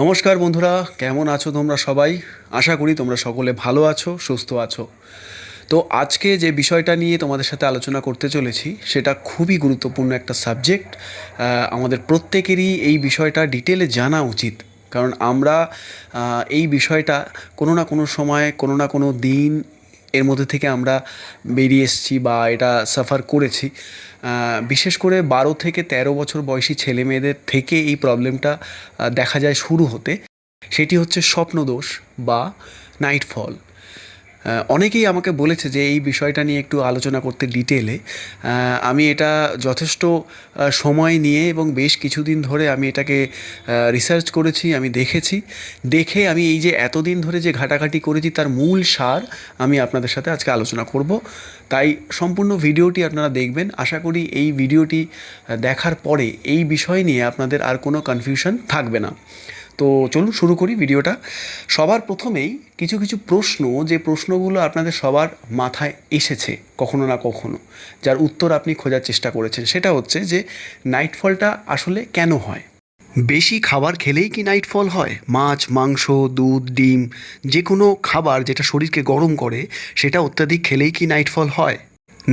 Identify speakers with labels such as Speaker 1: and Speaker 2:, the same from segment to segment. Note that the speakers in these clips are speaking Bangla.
Speaker 1: নমস্কার বন্ধুরা, কেমন আছো তোমরা সবাই? আশা করি তোমরা সকলে ভালো আছো, সুস্থ আছো। তো আজকে যে বিষয়টা নিয়ে তোমাদের সাথে আলোচনা করতে চলেছি সেটা খুবই গুরুত্বপূর্ণ একটা সাবজেক্ট। আমাদের প্রত্যেকেরই এই বিষয়টা ডিটেলে জানা উচিত, কারণ আমরা এই বিষয়টা কোনো না কোনো সময় কোনো না কোনো দিন এর মধ্যে থেকে আমরা বেরিয়ে এসেছি বা এটা সাফার করেছি। বিশেষ করে 12 থেকে 13 বছর বয়সী ছেলে মেয়েদের থেকে এই প্রবলেমটা দেখা যায় শুরু হতে। সেটি হচ্ছে স্বপ্নদোষ বা নাইটফল। অনেকেই আমাকে বলেছে যে এই বিষয়টা নিয়ে একটু আলোচনা করতে ডিটেলে। আমি এটা যথেষ্ট সময় নিয়ে এবং বেশ কিছুদিন ধরে আমি এটাকে রিসার্চ করেছি, আমি দেখে আমি এই যে এতদিন ধরে যে ঘাটাঘাটি করেছি তার মূল সার আমি আপনাদের সাথে আজকে আলোচনা করব। তাই সম্পূর্ণ ভিডিওটি আপনারা দেখবেন। আশা করি এই ভিডিওটি দেখার পরে এই বিষয় নিয়ে আপনাদের আর কোনো কনফিউশন থাকবে না। তো চলুন শুরু করি ভিডিওটা। সবার প্রথমেই কিছু কিছু প্রশ্ন, যে প্রশ্নগুলো আপনাদের সবার মাথায় এসেছে কখনো না কখনো, যার উত্তর আপনি খোঁজার চেষ্টা করেছেন, সেটা হচ্ছে যে নাইটফলটা আসলে কেন হয়। বেশি খাবার খেলেই কি নাইটফল হয়? মাছ, মাংস, দুধ, ডিম, যে কোনো খাবার যেটা শরীরকে গরম করে সেটা অত্যাধিক খেলেই কি নাইটফল হয়?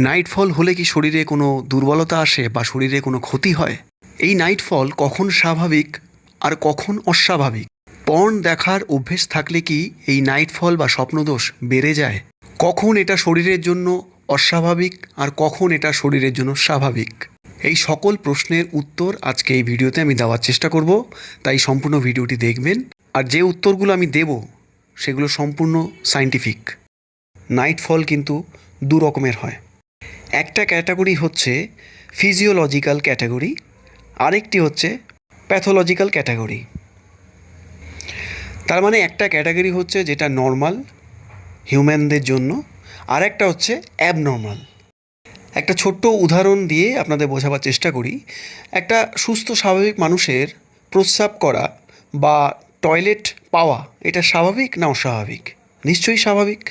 Speaker 1: নাইটফল হলে কি শরীরে কোনো দুর্বলতা আসে বা শরীরে কোনো ক্ষতি হয়? এই নাইটফল কখন স্বাভাবিক আর কখন অস্বাভাবিক? পর্ন দেখার অভ্যেস থাকলে কি এই নাইটফল বা স্বপ্নদোষ বেড়ে যায়? কখন এটা শরীরের জন্য অস্বাভাবিক আর কখন এটা শরীরের জন্য স্বাভাবিক? এই সকল প্রশ্নের উত্তর আজকে এই ভিডিওতে আমি দেওয়ার চেষ্টা করব, তাই সম্পূর্ণ ভিডিওটি দেখবেন। আর যে উত্তরগুলো আমি দেব সেগুলো সম্পূর্ণ সায়েন্টিফিক। নাইটফল কিন্তু দু রকমের হয়। একটা ক্যাটাগরি হচ্ছে ফিজিওলজিক্যাল ক্যাটাগরি, আরেকটি হচ্ছে প্যাথোলজিক্যাল ক্যাটাগরি। তার মানে একটা ক্যাটাগরি হচ্ছে যেটা নর্মাল হিউম্যানদের জন্য, আর একটা হচ্ছে অ্যাবনর্মাল। একটা ছোট্ট উদাহরণ দিয়ে আপনাদের বোঝাবার চেষ্টা করি। একটা সুস্থ স্বাভাবিক মানুষের প্রস্রাব করা বা টয়লেট পাওয়া এটা স্বাভাবিক না অস্বাভাবিক? নিশ্চয়ই স্বাভাবিক।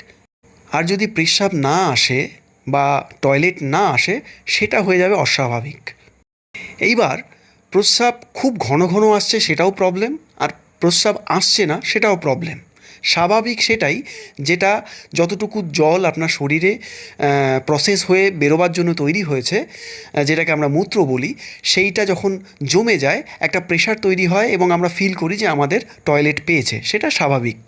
Speaker 1: আর যদি প্রস্রাব না আসে বা টয়লেট না আসে সেটা হয়ে যাবে অস্বাভাবিক। এইবার প্রস্রাব খুব ঘন ঘন আসছে সেটাও প্রবলেম, আর প্রস্রাব আসছে না সেটাও প্রবলেম। স্বাভাবিক সেটাই যেটা যতটুকু জল আপনার শরীরে প্রসেস হয়ে বেরোবার জন্য তৈরি হয়েছে, যেটাকে আমরা মূত্র বলি, সেইটা যখন জমে যায় একটা প্রেশার তৈরি হয় এবং আমরা ফিল করি যে আমাদের টয়লেট পেয়েছে, সেটা স্বাভাবিক।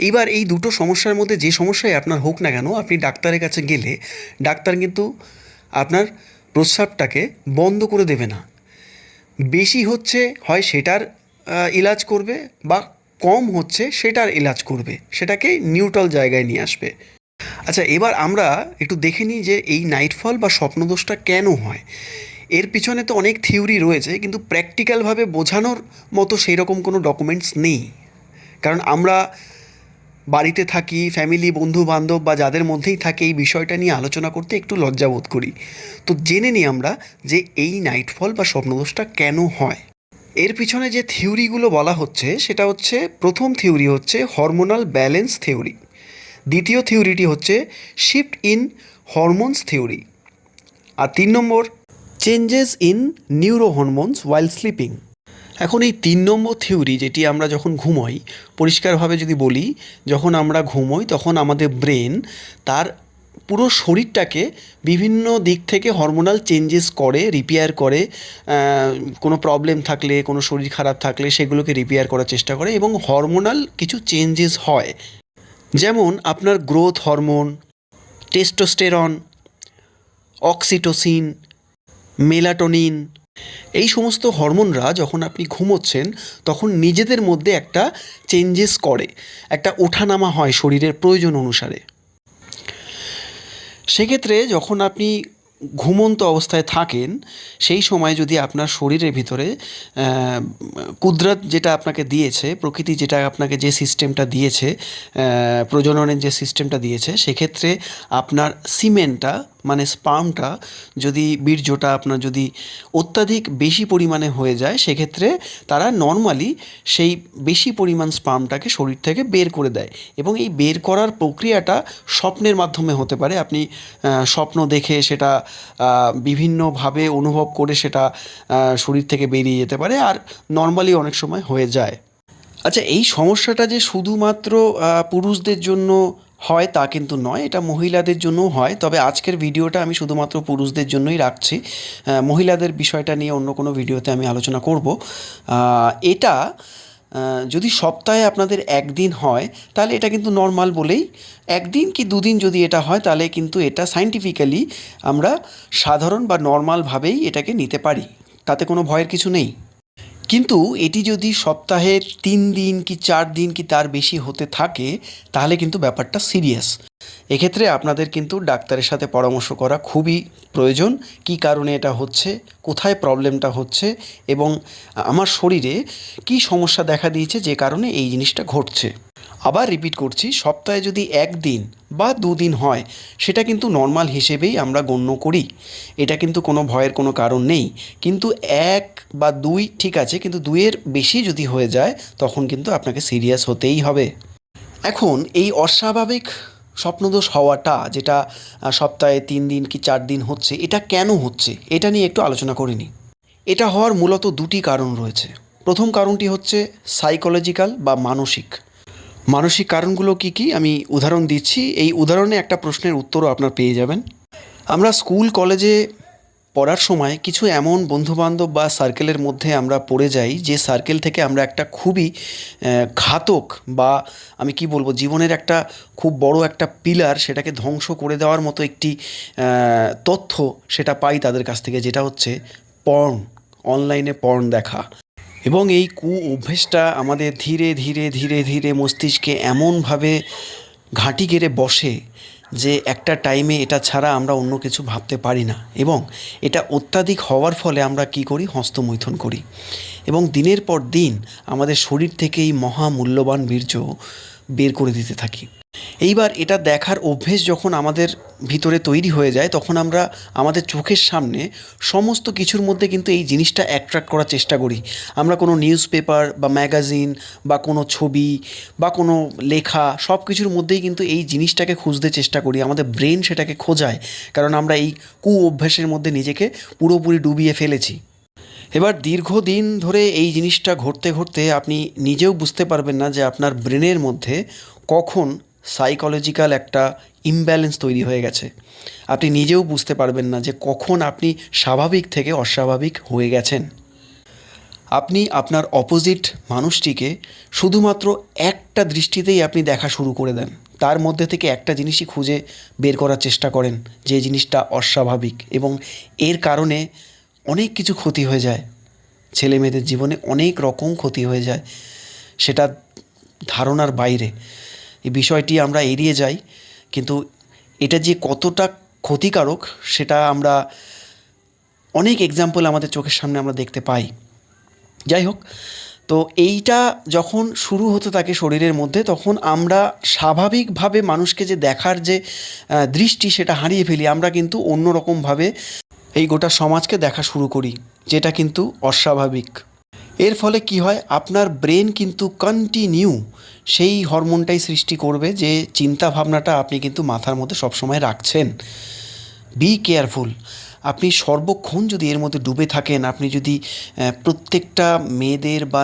Speaker 1: এইবার এই দুটো সমস্যার মধ্যে যে সমস্যাই আপনার হোক না কেন, আপনি ডাক্তারের কাছে গেলে ডাক্তার কিন্তু আপনার প্রস্রাবটাকে বন্ধ করে দেবে না। বেশি হচ্ছে হয় সেটার ইলাজ করবে, বা কম হচ্ছে সেটার ইলাজ করবে, সেটাকে নিউট্রাল জায়গায় নিয়ে আসবে। আচ্ছা, এবার আমরা একটু দেখে নিই যে এই নাইটফল বা স্বপ্নদোষটা কেন হয়। এর পিছনে তো অনেক থিওরি রয়েছে, কিন্তু প্র্যাকটিক্যালভাবে বোঝানোর মতো সেই রকম কোনো ডকুমেন্টস নেই। কারণ আমরা বাড়িতে থাকি, ফ্যামিলি, বন্ধু বান্ধব বা যাদের মধ্যেই থাকে, এই বিষয়টা নিয়ে আলোচনা করতে একটু লজ্জাবোধ করি। তো জেনে নিই আমরা যে এই নাইটফল বা স্বপ্নদোষটা কেন হয়। এর পিছনে যে থিওরিগুলো বলা হচ্ছে সেটা হচ্ছে, প্রথম থিওরি হচ্ছে হরমোনাল ব্যালেন্স থিওরি, দ্বিতীয় থিওরিটি হচ্ছে শিফট ইন হরমোনস থিওরি, আর 3 number changes in neuro hormones while sleeping. এখন এই 3 নম্বর থিওরি, যেটি আমরা যখন ঘুমোই, পরিষ্কারভাবে যদি বলি, যখন আমরা ঘুমোই তখন আমাদের ব্রেন তার পুরো শরীরটাকে বিভিন্ন দিক থেকে হরমোনাল চেঞ্জেস করে, রিপেয়ার করে। কোনো প্রবলেম থাকলে, কোনো শরীর খারাপ থাকলে সেগুলোকে রিপেয়ার করার চেষ্টা করে এবং হরমোনাল কিছু চেঞ্জেস হয়। যেমন আপনার growth hormone, testosterone, oxytocin, melatonin, এই সমস্ত হরমোনরা যখন আপনি ঘুমোচ্ছেন তখন নিজেদের মধ্যে একটা চেঞ্জেস করে, একটা ওঠানামা হয় শরীরের প্রয়োজন অনুসারে। সেক্ষেত্রে যখন আপনি ঘুমন্ত অবস্থায় থাকেন সেই সময় যদি আপনার শরীরের ভিতরে কুদরত যেটা আপনাকে দিয়েছে, প্রকৃতি যেটা আপনাকে যে সিস্টেমটা দিয়েছে, প্রজননের যে সিস্টেমটা দিয়েছে, সেক্ষেত্রে আপনার সিমেনটা মানে স্পার্মটা, যদি বীর্যটা আপনার যদি অত্যাধিক বেশি পরিমাণে হয়ে যায়, সেক্ষেত্রে তারা নর্মালি সেই বেশি পরিমাণ স্পার্মটাকে শরীর থেকে বের করে দেয়। এবং এই বের করার প্রক্রিয়াটা স্বপ্নের মাধ্যমে হতে পারে। আপনি স্বপ্ন দেখে সেটা বিভিন্নভাবে অনুভব করে সেটা শরীর থেকে বেরিয়ে যেতে পারে, আর নর্মালি অনেক সময় হয়ে যায়। আচ্ছা, এই সমস্যাটা যে শুধুমাত্র পুরুষদের জন্য হয় তা কিন্তু নয়, এটা মহিলাদের জন্যও হয়। তবে আজকের ভিডিওটা আমি শুধুমাত্র পুরুষদের জন্যই রাখছি। মহিলাদের বিষয়টা নিয়ে অন্য কোনো ভিডিওতে আমি আলোচনা করব। এটা যদি সপ্তাহে আপনাদের একদিন হয় তাহলে এটা কিন্তু নর্মাল বলেই, একদিন কি দুদিন যদি এটা হয় তাহলে কিন্তু এটা সায়েন্টিফিক্যালি আমরা সাধারণ বা নর্মালভাবেই এটাকে নিতে পারি, তাতে কোনো ভয়ের কিছু নেই। কিন্তু এটি যদি সপ্তাহে 3 দিন কি 4 দিন কি তার বেশি হতে থাকে তাহলে কিন্তু ব্যাপারটা সিরিয়াস। এক্ষেত্রে আপনাদের কিন্তু ডাক্তারের সাথে পরামর্শ করা খুবই প্রয়োজন। কী কারণে এটা হচ্ছে, কোথায় প্রবলেমটা হচ্ছে এবং আমার শরীরে কী সমস্যা দেখা দিয়েছে যে কারণে এই জিনিসটা ঘটছে। আবার রিপিট করছি, সপ্তাহে যদি একদিন বা দুদিন হয় সেটা কিন্তু নর্মাল হিসেবেই আমরা গণ্য করি। এটা কিন্তু কোনো ভয়ের কোনো কারণ নেই। কিন্তু 1 বা 2 ঠিক আছে, কিন্তু 2-এর বেশি যদি হয়ে যায় তখন কিন্তু আপনাকে সিরিয়াস হতেই হবে। এখন এই অস্বাভাবিক স্বপ্নদোষ হওয়াটা, যেটা সপ্তাহে 3 দিন কি 4 দিন হচ্ছে, এটা কেন হচ্ছে এটা নিয়ে একটু আলোচনা করে নিই। এটা হওয়ার মূলত 2টি কারণ রয়েছে। প্রথম কারণটি হচ্ছে সাইকোলজিক্যাল বা মানসিক। মানসিক কারণগুলো কী কী আমি উদাহরণ দিচ্ছি, এই উদাহরণে একটা প্রশ্নের উত্তরও আপনার পেয়ে যাবেন। আমরা স্কুল কলেজে পড়ার সময় কিছু এমন বন্ধুবান্ধব বা সার্কেলের মধ্যে আমরা পড়ে যাই যে সার্কেল থেকে আমরা একটা খুবই ঘাতক বা আমি কি বলবো, জীবনের একটা খুব বড় একটা পিলার, সেটাকে ধ্বংস করে দেওয়ার মতো একটি তথ্য সেটা পাই তাদের কাছ থেকে, যেটা হচ্ছে পর্ন, অনলাইনে পর্ন দেখা। এবং এই অভ্যেসটা আমাদের ধীরে ধীরে ধীরে ধীরে মস্তিষ্কে এমনভাবে ঘাঁটি গেড়ে বসে যে একটা টাইমে এটা ছাড়া আমরা অন্য কিছু ভাবতে পারি না, এবং এটা অত্যাধিক হওয়ার ফলে আমরা কি করি, হস্তমৈথুন করি এবং দিনের পর দিন আমাদের শরীর থেকে এই মহামূল্যবান বীর্য বের করে দিতে থাকি। এইবার এটা দেখার অভ্যেস যখন আমাদের ভিতরে তৈরি হয়ে যায় তখন আমরা আমাদের চোখের সামনে সমস্ত কিছুর মধ্যে কিন্তু এই জিনিসটা অ্যাট্রাক্ট করার চেষ্টা করি। আমরা কোনো নিউজ পেপার বা ম্যাগাজিন বা কোনো ছবি বা কোনো লেখা, সব কিছুর মধ্যেই কিন্তু এই জিনিসটাকে খুঁজতে চেষ্টা করি। আমাদের ব্রেন সেটাকে খোঁজায়, কারণ আমরা এই অভ্যাসের মধ্যে নিজেকে পুরোপুরি ডুবিয়ে ফেলেছি। এবার দীর্ঘদিন ধরে এই জিনিসটা ঘটতে ঘটতে আপনি নিজেও বুঝতে পারবেন না যে আপনার ব্রেনের মধ্যে কখন সাইকোলজিক্যাল একটা ইমব্যালেন্স তৈরি হয়ে গেছে। আপনি নিজেও বুঝতে পারবেন না যে কখন আপনি স্বাভাবিক থেকে অস্বাভাবিক হয়ে গেছেন। আপনি আপনার অপোজিট মানুষটিকে শুধুমাত্র একটা দৃষ্টিতেই আপনি দেখা শুরু করে দেন, তার মধ্যে থেকে একটা জিনিসই খুঁজে বের করার চেষ্টা করেন যে জিনিসটা অস্বাভাবিক, এবং এর কারণে অনেক কিছু ক্ষতি হয়ে যায়। ছেলে মেয়েদের জীবনে অনেক রকম ক্ষতি হয়ে যায়, সেটা ধারণার বাইরে। এই বিষয়টি আমরা এড়িয়ে যাই, কিন্তু এটা যে কতটা ক্ষতিকারক সেটা আমরা অনেক এক্সাম্পল আমাদের চোখের সামনে আমরা দেখতে পাই। যাই হোক, তো এইটা যখন শুরু হতে থাকে শরীরের মধ্যে তখন আমরা স্বাভাবিকভাবে মানুষকে যে দেখার যে দৃষ্টি সেটা হারিয়ে ফেলি। আমরা কিন্তু অন্যরকমভাবে এই গোটা সমাজকে দেখা শুরু করি, যেটা কিন্তু অস্বাভাবিক। এর ফলে কি হয়, আপনার ব্রেন কিন্তু কন্টিনিউ সেই হরমোনটাই সৃষ্টি করবে যে চিন্তা ভাবনাটা আপনি কিন্তু মাথার মধ্যে সবসময় রাখছেন। Be careful. আপনি সর্বক্ষণ যদি এর মধ্যে ডুবে থাকেন, আপনি যদি প্রত্যেকটা মেয়েদের বা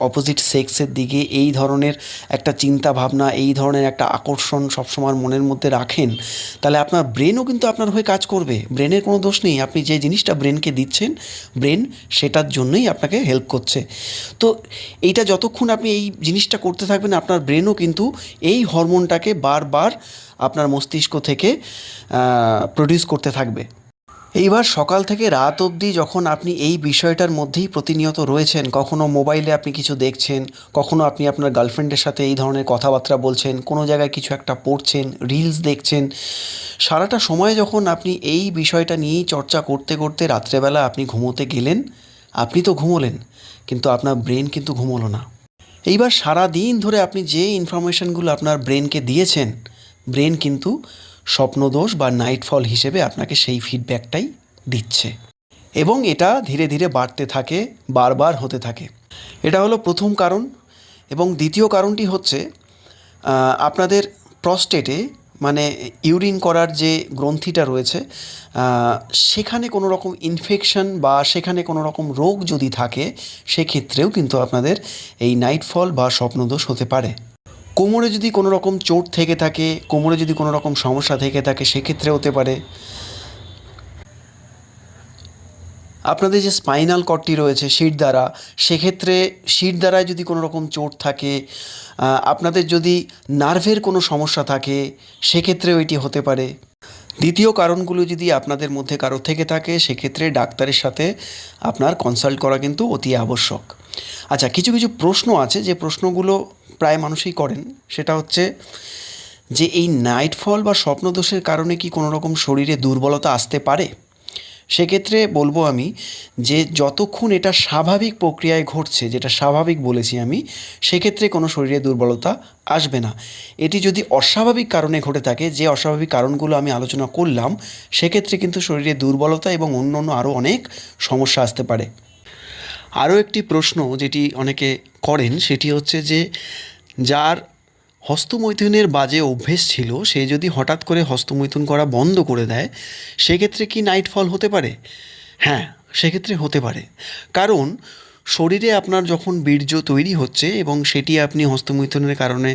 Speaker 1: অপোজিট সেক্সের দিকে এই ধরনের একটা চিন্তা ভাবনা, এই ধরনের একটা আকর্ষণ সবসময় মনের মধ্যে রাখেন, তাহলে আপনার ব্রেনও কিন্তু আপনার হয়ে কাজ করবে। ব্রেনের কোনো দোষ নেই, আপনি যে জিনিসটা ব্রেনকে দিচ্ছেন ব্রেন সেটার জন্যই আপনাকে হেল্প করছে। তো এইটা যতক্ষণ আপনি এই জিনিসটা করতে থাকবেন আপনার ব্রেনও কিন্তু এই হরমোনটাকে বারবার আপনার মস্তিষ্ক থেকে প্রডিউস করতে থাকবে। এইবার সকাল থেকে রাত অবধি যখন আপনি এই বিষয়টার মধ্যেই প্রতিনিয়ত রয়েছেন, কখনো মোবাইলে আপনি কিছু দেখছেন, কখনো আপনি আপনার গার্লফ্রেন্ডের সাথে এই ধরনের কথাবার্তা বলছেন, কোনো জায়গায় কিছু একটা পড়ছেন, রিলস দেখছেন, সারাটা সময় যখন আপনি এই বিষয়টা নিয়েই চর্চা করতে করতে রাত্রেবেলা আপনি ঘুমোতে গেলেন, আপনি তো ঘুমোলেন কিন্তু আপনার ব্রেন কিন্তু ঘুমোলো না। এইবার সারা দিন ধরে আপনি যে ইনফরমেশনগুলো আপনার ব্রেনকে দিয়েছেন, ব্রেন কিন্তু স্বপ্নদোষ বা নাইটফল হিসেবে আপনাকে সেই ফিডব্যাকটাই দিচ্ছে, এবং এটা ধীরে ধীরে বাড়তে থাকে, বারবার হতে থাকে। এটা হলো প্রথম কারণ। এবং দ্বিতীয় কারণটি হচ্ছে আপনাদের প্রস্টেটে মানে ইউরিন করার যে গ্রন্থিটা রয়েছে সেখানে কোনো রকম ইনফেকশন বা সেখানে কোনো রকম রোগ যদি থাকে, সেক্ষেত্রেও কিন্তু আপনাদের এই নাইটফল বা স্বপ্নদোষ হতে পারে। কোমরে যদি কোনো রকম চোট থেকে থাকে, কোমরে যদি কোনো রকম সমস্যা থেকে থাকে, সেক্ষেত্রে হতে পারে। আপনাদের যে স্পাইনাল কর্ডটি রয়েছে শিরদাঁড়া, সেক্ষেত্রে শিরদাঁড়ায় যদি কোনো রকম চোট থাকে, আপনাদের যদি নার্ভের কোনো সমস্যা থাকে, সেক্ষেত্রেও এটি হতে পারে। দ্বিতীয় কারণগুলো যদি আপনাদের মধ্যে কারো থেকে থাকে, সেক্ষেত্রে ডাক্তারের সাথে আপনার কনসাল্ট করা কিন্তু অতি আবশ্যক। আচ্ছা, কিছু কিছু প্রশ্ন আছে যে প্রশ্নগুলো প্রায় মানুষই করেন, সেটা হচ্ছে যে এই নাইটফল বা স্বপ্নদোষের কারণে কি কোনো রকম শরীরে দুর্বলতা আসতে পারে। সেক্ষেত্রে বলবো আমি যে যতক্ষণ এটা স্বাভাবিক প্রক্রিয়ায় ঘটছে, যেটা স্বাভাবিক বলেছি আমি, সেক্ষেত্রে কোনো শরীরে দুর্বলতা আসবে না। এটি যদি অস্বাভাবিক কারণে ঘটে থাকে, যে অস্বাভাবিক কারণগুলো আমি আলোচনা করলাম, সেক্ষেত্রে কিন্তু শরীরে দুর্বলতা এবং অন্য অন্য আরও অনেক সমস্যা আসতে পারে। আরও একটি প্রশ্ন যেটি অনেকে করেন, সেটি হচ্ছে যে যার হস্তমৈথুনের বাজে অভ্যেস ছিল, সে যদি হঠাৎ করে হস্তমৈথুন করা বন্ধ করে দেয়, সেক্ষেত্রে কি নাইটফল হতে পারে? হ্যাঁ, সেক্ষেত্রে হতে পারে। কারণ শরীরে আপনার যখন বীর্য তৈরি হচ্ছে এবং সেটি আপনি হস্তমৈথুনের কারণে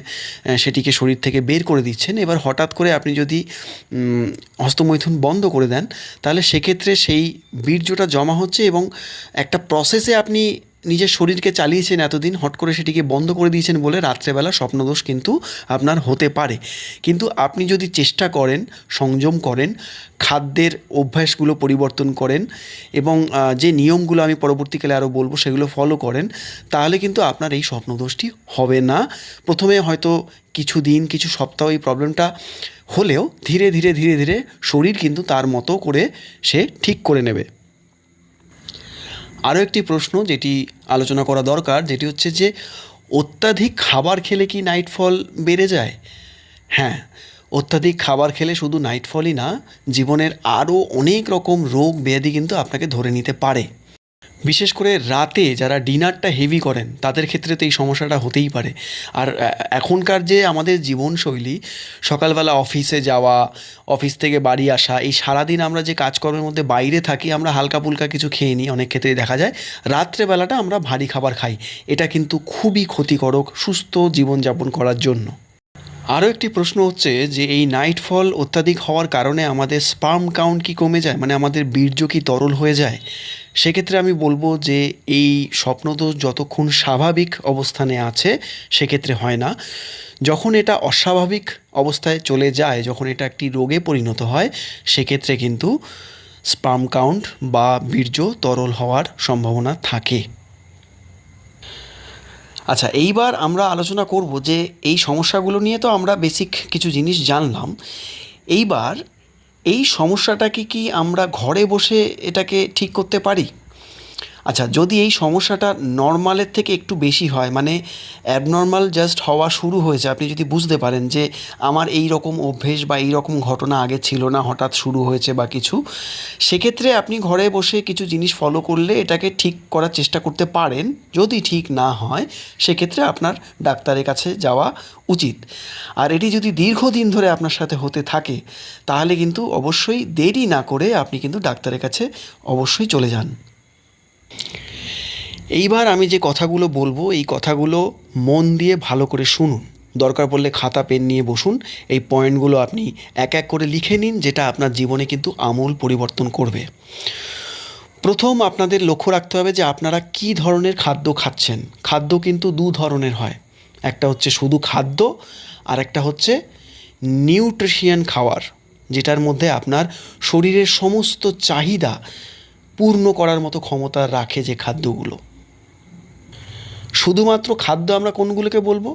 Speaker 1: সেটিকে শরীর থেকে বের করে দিচ্ছেন, এবার হঠাৎ করে আপনি যদি হস্তমৈথুন বন্ধ করে দেন, তাহলে সেক্ষেত্রে সেই বীর্যটা জমা হচ্ছে এবং একটা প্রসেসে আপনি নিজের শরীরকে চালিয়েছেন এতদিন, হট করে সেটিকে বন্ধ করে দিয়েছেন বলে রাত্রেবেলা স্বপ্নদোষ কিন্তু আপনার হতে পারে। কিন্তু আপনি যদি চেষ্টা করেন, সংযম করেন, খাদ্যের অভ্যাসগুলো পরিবর্তন করেন এবং যে নিয়মগুলো আমি পরবর্তীকালে আরও বলবো সেগুলো ফলো করেন, তাহলে কিন্তু আপনার এই স্বপ্নদোষটি হবে না। প্রথমে হয়তো কিছু দিন, কিছু সপ্তাহ এই প্রবলেমটা হলেও ধীরে ধীরে ধীরে ধীরে শরীর কিন্তু তার মতো করে সে ঠিক করে নেবে। আরও একটি প্রশ্ন যেটি আলোচনা করা দরকার, যেটি হচ্ছে যে অত্যাধিক খাবার খেলে কি নাইটফল বেড়ে যায়? হ্যাঁ, অত্যাধিক খাবার খেলে শুধু নাইটফলই না, জীবনের আরও অনেক রকম রোগ ব্যাধি কিন্তু আপনাকে ধরে নিতে পারে। বিশেষ করে রাতে যারা ডিনারটা হেভি করেন, তাদের ক্ষেত্রে তো এই সমস্যাটা হতেই পারে। আর এখনকার যে আমাদের জীবনশৈলী, সকালবেলা অফিসে যাওয়া, অফিস থেকে বাড়ি আসা, এই সারাদিন আমরা যে কাজকর্মের মধ্যে বাইরে থাকি, আমরা হালকা ফুলকা কিছু খেয়ে নিই, অনেক ক্ষেত্রেই দেখা যায় রাত্রেবেলাটা আমরা ভারী খাবার খাই। এটা কিন্তু খুবই ক্ষতিকারক সুস্থ জীবনযাপন করার জন্য। আরও একটি প্রশ্ন হচ্ছে যে এই নাইটফল অত্যাধিক হওয়ার কারণে আমাদের স্পার্ম কাউন্ট কি কমে যায়, মানে আমাদের বীর্য কি তরল হয়ে যায়? সেক্ষেত্রে আমি বলবো যে এই স্বপ্নদোষ যতক্ষণ স্বাভাবিক অবস্থানে আছে, সেক্ষেত্রে হয় না। যখন এটা অস্বাভাবিক অবস্থায় চলে যায়, যখন এটা একটি রোগে পরিণত হয়, সেক্ষেত্রে কিন্তু স্পার্ম কাউন্ট বা বীর্য তরল হওয়ার সম্ভাবনা থাকে। আচ্ছা, এইবার আমরা আলোচনা করব যে এই সমস্যাগুলো নিয়ে তো আমরা বেসিক কিছু জিনিস জানলাম। এইবার এই সমস্যাটাকে কি আমরা ঘরে বসে এটাকে ঠিক করতে পারি? আচ্ছা, যদি এই সমস্যাটা নর্মালের থেকে একটু বেশি হয়, মানে অ্যাবনর্মাল জাস্ট হওয়া শুরু হয়েছে, আপনি যদি বুঝতে পারেন যে আমার এই রকম অভ্যেস বা এই রকম ঘটনা আগে ছিল না, হঠাৎ শুরু হয়েছে বা কিছু, সেক্ষেত্রে আপনি ঘরে বসে কিছু জিনিস ফলো করলে এটাকে ঠিক করার চেষ্টা করতে পারেন। যদি ঠিক না হয়, সেক্ষেত্রে আপনার ডাক্তারের কাছে যাওয়া উচিত। আর এটি যদি দীর্ঘদিন ধরে আপনার সাথে হতে থাকে, তাহলে কিন্তু অবশ্যই দেরি না করে আপনি কিন্তু ডাক্তারের কাছে অবশ্যই চলে যান। এইবার আমি যে কথাগুলো বলবো, এই কথাগুলো মন দিয়ে ভালো করে শুনুন। দরকার পড়লে খাতা পেন নিয়ে বসুন, এই পয়েন্টগুলো আপনি এক এক করে লিখে নিন, যেটা আপনার জীবনে কিন্তু আমূল পরিবর্তন করবে। প্রথম আপনাদের লক্ষ্য রাখতে হবে যে আপনারা কী ধরনের খাদ্য খাচ্ছেন। খাদ্য কিন্তু দু ধরনের হয়, একটা হচ্ছে শুধু খাদ্য, আর একটা হচ্ছে নিউট্রিশিয়ান খাওয়ার, যেটার মধ্যে আপনার শরীরের সমস্ত চাহিদা পূর্ণ করার মতো ক্ষমতা রাখে যে খাদ্যগুলো। শুধুমাত্র খাদ্য আমরা কোনগুলোকে বলবো?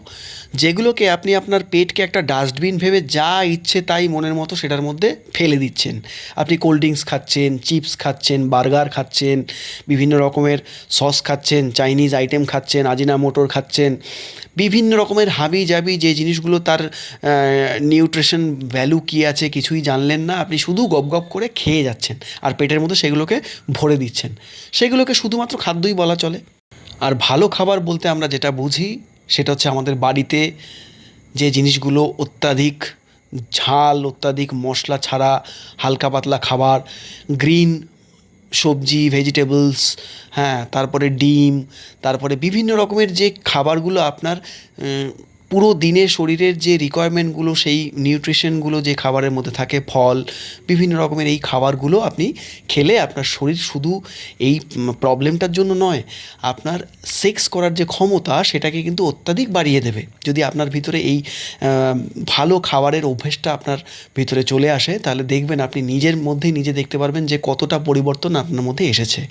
Speaker 1: যেগুলোকে আপনি আপনার পেটকে একটা ডাস্টবিন ভেবে যা ইচ্ছে তাই মনের মতো সেটার মধ্যে ফেলে দিচ্ছেন। আপনি কোল্ড ড্রিঙ্কস খাচ্ছেন, চিপস খাচ্ছেন, বার্গার খাচ্ছেন, বিভিন্ন রকমের সস খাচ্ছেন, চাইনিজ আইটেম খাচ্ছেন, আজিনামোটোর খাচ্ছেন, বিভিন্ন রকমের হাবি জাবি যে জিনিসগুলো তার নিউট্রিশন ভ্যালু কী আছে কিছুই জানলেন না, আপনি শুধু গপ গপ করে খেয়ে যাচ্ছেন আর পেটের মধ্যে সেগুলোকে ভরে দিচ্ছেন। সেগুলোকে শুধুমাত্র খাদ্যই বলা চলে। আর ভালো খাবার বলতে আমরা যেটা বুঝি, সেটা হচ্ছে আমাদের বাড়িতে যে জিনিসগুলো অত্যাধিক ঝাল অত্যাধিক মশলা ছাড়া হালকা পাতলা খাবার, গ্রিন সবজি ভেজিটেবলস, হ্যাঁ, তারপরে ডিম, তারপরে বিভিন্ন রকমের যে খাবারগুলো আপনার পুরো দিনের শরীরের যে রিকোয়ারমেন্টগুলো সেই নিউট্রিশনগুলো যে খাবারের মধ্যে থাকে, ফল, বিভিন্ন রকমের এই খাবারগুলো আপনি খেলে আপনার শরীর শুধু এই প্রবলেমটার জন্য নয়, আপনার সেক্স করার যে ক্ষমতা সেটাকে কিন্তু অত্যাধিক বাড়িয়ে দেবে। যদি আপনার ভিতরে এই ভালো খাবারের অভ্যেসটা আপনার ভিতরে চলে আসে, তাহলে দেখবেন আপনি নিজের মধ্যেই নিজে দেখতে পারবেন যে কতটা পরিবর্তন আপনার মধ্যে এসেছে।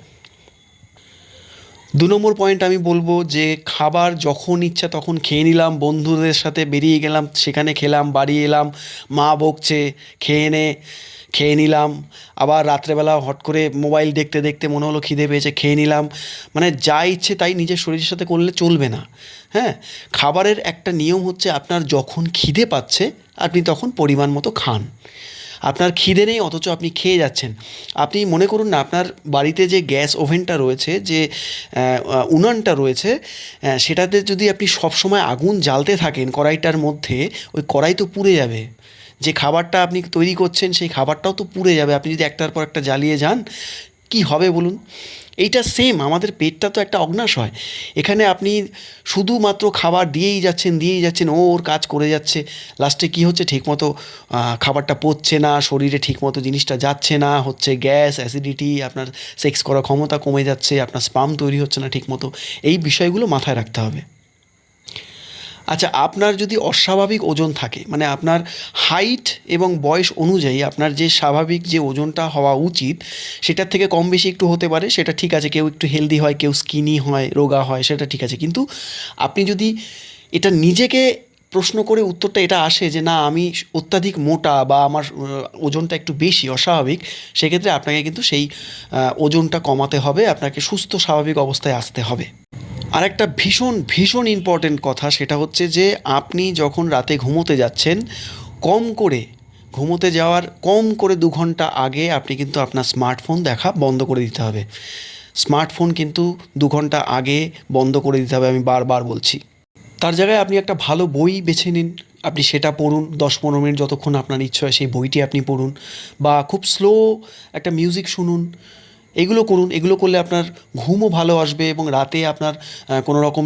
Speaker 1: ২ নম্বর পয়েন্ট আমি বলবো যে খাবার যখন ইচ্ছা তখন খেয়ে নিলাম, বন্ধুদের সাথে বেরিয়ে গেলাম, সেখানে খেলাম, বাড়ি এলাম, মা বকছে, খেয়ে নিলাম, আবার রাত্রেবেলা হট করে মোবাইল দেখতে দেখতে মনে হলো খিদে পেয়েছে, খেয়ে নিলাম। মানে যা ইচ্ছে তাই নিজের শরীরের সাথে করলে চলবে না। হ্যাঁ, খাবারের একটা নিয়ম হচ্ছে আপনার যখন খিদে পাচ্ছে আপনি তখন পরিমাণ মতো খান। আপনার খিদে নেই অথচ আপনি খেয়ে যাচ্ছেন। আপনি মনে করুন না, আপনার বাড়িতে যে গ্যাস ওভেনটা রয়েছে, যে উনানটা রয়েছে, সেটাতে যদি আপনি সবসময় আগুন জ্বালতে থাকেন কড়াইটার মধ্যে, ওই কড়াই তো পুড়ে যাবে। যে খাবারটা আপনি তৈরি করছেন সেই খাবারটাও তো পুড়ে যাবে আপনি যদি একটার পর একটা জ্বালিয়ে যান। কি হবে বলুন? এইটা সেম, আমাদের পেটটা তো একটা অগ্নাশ হয়। এখানে আপনি শুধুমাত্র খাবার দিয়েই যাচ্ছেন, ও ওর কাজ করে যাচ্ছে। লাস্টে কী হচ্ছে, ঠিকমতো খাবারটা পচছে না, শরীরে ঠিকমতো জিনিসটা যাচ্ছে না, হচ্ছে গ্যাস, অ্যাসিডিটি, আপনার সেক্স করার ক্ষমতা কমে যাচ্ছে, আপনার স্পাম তৈরি হচ্ছে না ঠিকমতো। এই বিষয়গুলো মাথায় রাখতে হবে। আচ্ছা, আপনার যদি অস্বাভাবিক ওজন থাকে, মানে আপনার হাইট এবং বয়স অনুযায়ী আপনার যে স্বাভাবিক যে ওজনটা হওয়া উচিত সেটার থেকে কম বেশি একটু হতে পারে, সেটা ঠিক আছে। কেউ একটু হেলদি হয়, কেউ স্কিনি হয়, রোগা হয়, সেটা ঠিক আছে। কিন্তু আপনি যদি এটা নিজেকে প্রশ্ন করে উত্তরটা এটা আসে যে না, আমি অত্যাধিক মোটা বা আমার ওজনটা একটু বেশি অস্বাভাবিক, সেক্ষেত্রে আপনাকে কিন্তু সেই ওজনটা কমাতে হবে, আপনাকে সুস্থ স্বাভাবিক অবস্থায় আসতে হবে। আর একটা ভীষণ ভীষণ ইম্পর্টেন্ট কথা, সেটা হচ্ছে যে আপনি যখন রাতে ঘুমোতে যাচ্ছেন, কম করে ঘুমোতে যাওয়ার কম করে ২ ঘন্টা আগে আপনি কিন্তু আপনার স্মার্টফোন দেখা বন্ধ করে দিতে হবে। স্মার্টফোন কিন্তু ২ ঘন্টা আগে বন্ধ করে দিতে হবে, আমি বারবার বলছি। তার জায়গায় আপনি একটা ভালো বই বেছে নিন, আপনি সেটা পড়ুন ১০-১৫ মিনিট, যতক্ষণ আপনার ইচ্ছা হয় সেই বইটি আপনি পড়ুন, বা খুব স্লো একটা মিউজিক শুনুন। এগুলো করুন। এগুলো করলে আপনার ঘুমও ভালো আসবে এবং রাতে আপনার কোনো রকম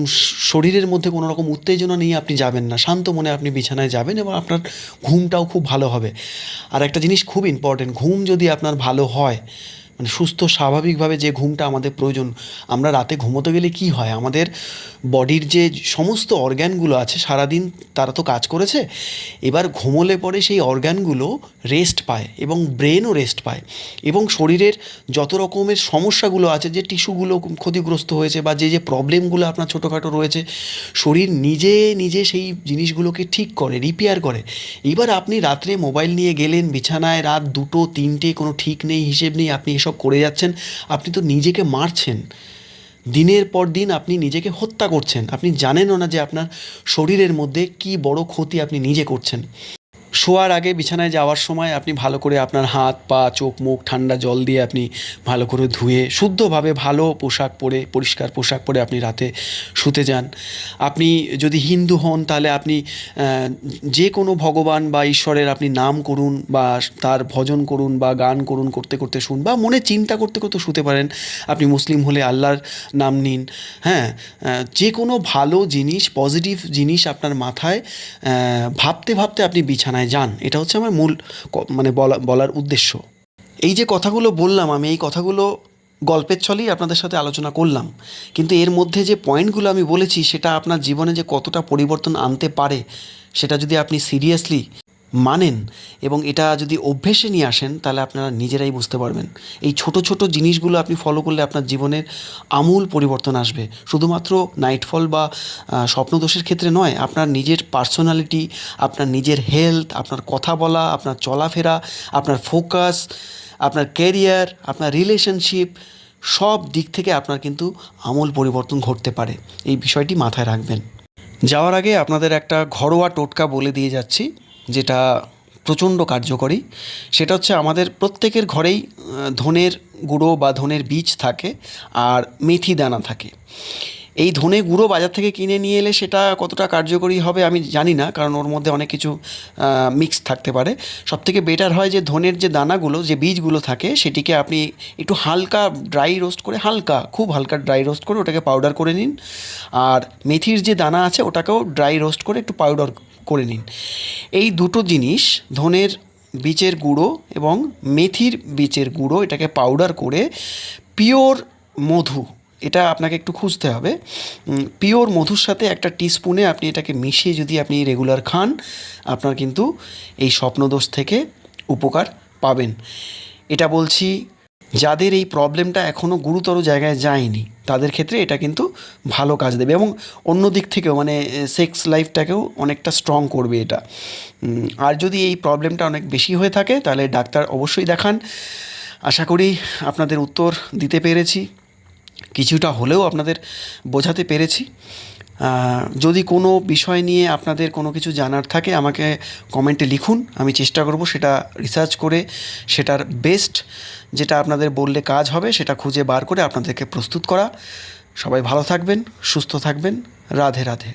Speaker 1: শরীরের মধ্যে কোনো রকম উত্তেজনা নিয়ে আপনি যাবেন না। শান্ত মনে আপনি বিছানায় যাবেন এবং আপনার ঘুমটাও খুব ভালো হবে। আর একটা জিনিস খুব ইম্পর্টেন্ট, ঘুম যদি আপনার ভালো হয়, মানে সুস্থ স্বাভাবিকভাবে যে ঘুমটা আমাদের প্রয়োজন, আমরা রাতে ঘুমোতে গেলে কি হয়, আমাদের বডির যে সমস্ত অর্গ্যানগুলো আছে সারাদিন তারা তো কাজ করেছে, এবার ঘুমোলে পরে সেই অর্গ্যানগুলো রেস্ট পায় এবং ব্রেনও রেস্ট পায়, এবং শরীরের যত রকমের সমস্যাগুলো আছে, যে টিস্যুগুলো ক্ষতিগ্রস্ত হয়েছে বা যে যে প্রবলেমগুলো আপনার ছোটোখাটো রয়েছে, শরীর নিজে নিজে সেই জিনিসগুলোকে ঠিক করে, রিপেয়ার করে। এবার আপনি রাত্রে মোবাইল নিয়ে গেলেন বিছানায়, রাত ২টো ৩টে, কোনো ঠিক নেই, হিসেব নেই, আপনি এসব করে যাচ্ছেন, আপনি তো নিজেকে মারছেন। দিনের পর দিন আপনি নিজেকে হত্যা করছেন, আপনি জানেনও না যে আপনার শরীরের মধ্যে কী বড় ক্ষতি আপনি নিজে করছেন। শোয়ার আগে বিছানায় যাওয়ার সময় আপনি ভালো করে আপনার হাত পা চোখ মুখ ঠান্ডা জল দিয়ে আপনি ভালো করে ধুয়ে শুদ্ধভাবে ভালো পোশাক পরে, পরিষ্কার পোশাক পরে আপনি রাতে শুতে যান। আপনি যদি হিন্দু হন তাহলে আপনি যে কোনো ভগবান বা ঈশ্বরের আপনি নাম করুন বা তার ভজন করুন বা গান করুন, করতে করতে শুন, বা মনে চিন্তা করতে করতে শুতে পারেন। আপনি মুসলিম হলে আল্লাহর নাম নিন। হ্যাঁ, যে কোনো ভালো জিনিস, পজিটিভ জিনিস আপনার মাথায় ভাবতে ভাবতে আপনি বিছানায় যান। এটা হচ্ছে আমার মূল মানে বলার উদ্দেশ্য। এই যে কথাগুলো বললাম আমি, এই কথাগুলো গল্পের ছলেই আপনাদের সাথে আলোচনা করলাম, কিন্তু এর মধ্যে যে পয়েন্টগুলো আমি বলেছি সেটা আপনার জীবনে যে কতটা পরিবর্তন আনতে পারে, সেটা যদি আপনি সিরিয়াসলি মানেন এবং এটা যদি অভ্যেসে নিয়ে আসেন, তাহলে আপনারা নিজেরাই বুঝতে পারবেন। এই ছোট ছোট জিনিসগুলো আপনি ফলো করলে আপনার জীবনের আমূল পরিবর্তন আসবে। শুধুমাত্র নাইটফল বা স্বপ্নদোষের ক্ষেত্রে নয়, আপনার নিজের পার্সোনালিটি, আপনার নিজের হেলথ, আপনার কথা বলা, আপনার চলাফেরা, আপনার ফোকাস, আপনার ক্যারিয়ার, আপনার রিলেশনশিপ, সব দিক থেকে আপনার কিন্তু আমূল পরিবর্তন ঘটতে পারে। এই বিষয়টি মাথায় রাখবেন। যাওয়ার আগে আপনাদের একটা ঘরোয়া টোটকা বলে দিয়ে যাচ্ছি, যেটা প্রচণ্ড কার্যকরী। সেটা হচ্ছে, আমাদের প্রত্যেকের ঘরেই ধনের গুঁড়ো বা ধনের বীজ থাকে আর মেথি দানা থাকে। এই ধনে গুঁড়ো বাজার থেকে কিনে নিয়ে এলে সেটা কতটা কার্যকরী হবে আমি জানি না, কারণ ওর মধ্যে অনেক কিছু মিক্স থাকতে পারে। সবথেকে বেটার হয় যে ধনের যে দানাগুলো, যে বীজগুলো থাকে, সেটিকে আপনি একটু হালকা ড্রাই রোস্ট করে, খুব হালকা ড্রাই রোস্ট করে ওটাকে পাউডার করে নিন। আর মেথির যে দানা আছে ওটাকেও ড্রাই রোস্ট করে একটু পাউডার করে নিন। এই দুটো জিনিস, ধনের বীজের গুঁড়ো এবং মেথির বীজের গুঁড়ো, এটাকে পাউডার করে পিওর মধু, এটা আপনাকে একটু খুঁজতে হবে, পিওর মধুর সাথে একটা টিস্পুনে আপনি এটাকে মিশিয়ে যদি আপনি রেগুলার খান, আপনার কিন্তু এই স্বপ্নদোষ থেকে উপকার পাবেন। এটা বলছি যাদের এই প্রবলেমটা এখনও গুরুতর জায়গায় যায়নি, তাদের ক্ষেত্রে এটা কিন্তু ভালো কাজ দেবে এবং অন্য দিক থেকেও মানে সেক্স লাইফটাকেও অনেকটা স্ট্রং করবে এটা। আর যদি এই প্রবলেমটা অনেক বেশি হয়ে থাকে তাহলে ডাক্তার অবশ্যই দেখান। আশা করি আপনাদের উত্তর দিতে পেরেছি, কিছুটা হলেও আপনাদের বোঝাতে পেরেছি। যদি কোনো বিষয় নিয়ে আপনাদের কোনো কিছু জানার থাকে আমাকে কমেন্টে লিখুন, আমি চেষ্টা করব সেটা রিসার্চ করে সেটার বেস্ট যেটা আপনাদের বললে কাজ হবে সেটা খুঁজে বার করে আপনাদেরকে প্রস্তুত করা। সবাই ভালো থাকবেন, সুস্থ থাকবেন। রাধে রাধে।